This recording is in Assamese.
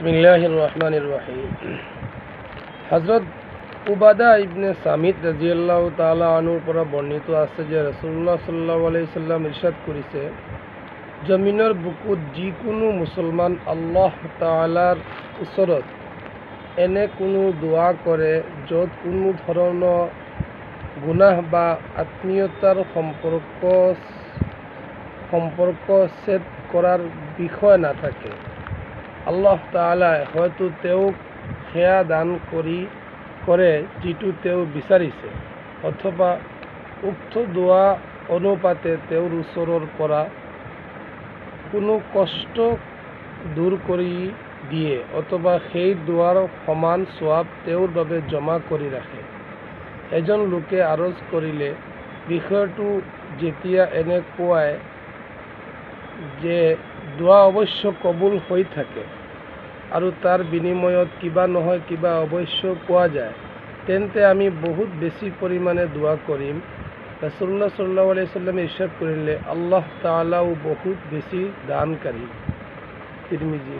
বিসমিল্লাহিৰ ৰহমানিৰ ৰহিম। হযৰত উবাদা ইবনে সামিত ৰাদিয়াল্লাহু তাআলা আনহুৰ পৰা বৰ্ণিত আছে যে ৰাসূলুল্লাহ সাল্লাল্লাহু আলাইহি সাল্লাম ইৰশাদ কৰিছে, জমিনৰ বুকুত যিকোনো মুছলমান আল্লাহ তাআলাৰ ওচৰত এনে কোনো দোৱা কৰে য'ত কোনো ধৰণৰ গুনাহ বা আত্মীয়তাৰ সম্পৰ্ক ছেদ কৰাৰ বিষয় নাথাকে, আল্লাহ তাআলাই হয়তো তেওঁক সেয়া দান কৰে যিটো তেওঁ বিচাৰিছে, অথবা উক্ত দোৱা অনুপাতে তেওঁৰ ওচৰৰ পৰা কোনো কষ্ট দূৰ কৰি দিয়ে, অথবা সেই দোৱাৰ সমান সওৱাব তেওঁৰ বাবে জমা কৰি ৰাখে। এজন লোকে আৰজ কৰিলে বিষয়টো যেতিয়া এনেকুৱাই যে দোৱা অৱশ্য কবুল হৈ থাকে আৰু তাৰ বিনিময়ত কিবা নহয় কিবা অৱশ্য পোৱা যায়, তেন্তে আমি বহুত বেছি পৰিমাণে দোৱা কৰিম। ৰাসূলুল্লাহ সাল্লাল্লাহু আলাইহি সাল্লামে ইৰশাদ কৰিলে, আল্লাহ তাআলাও বহুত বেছি দানকাৰী। তিৰমিজি।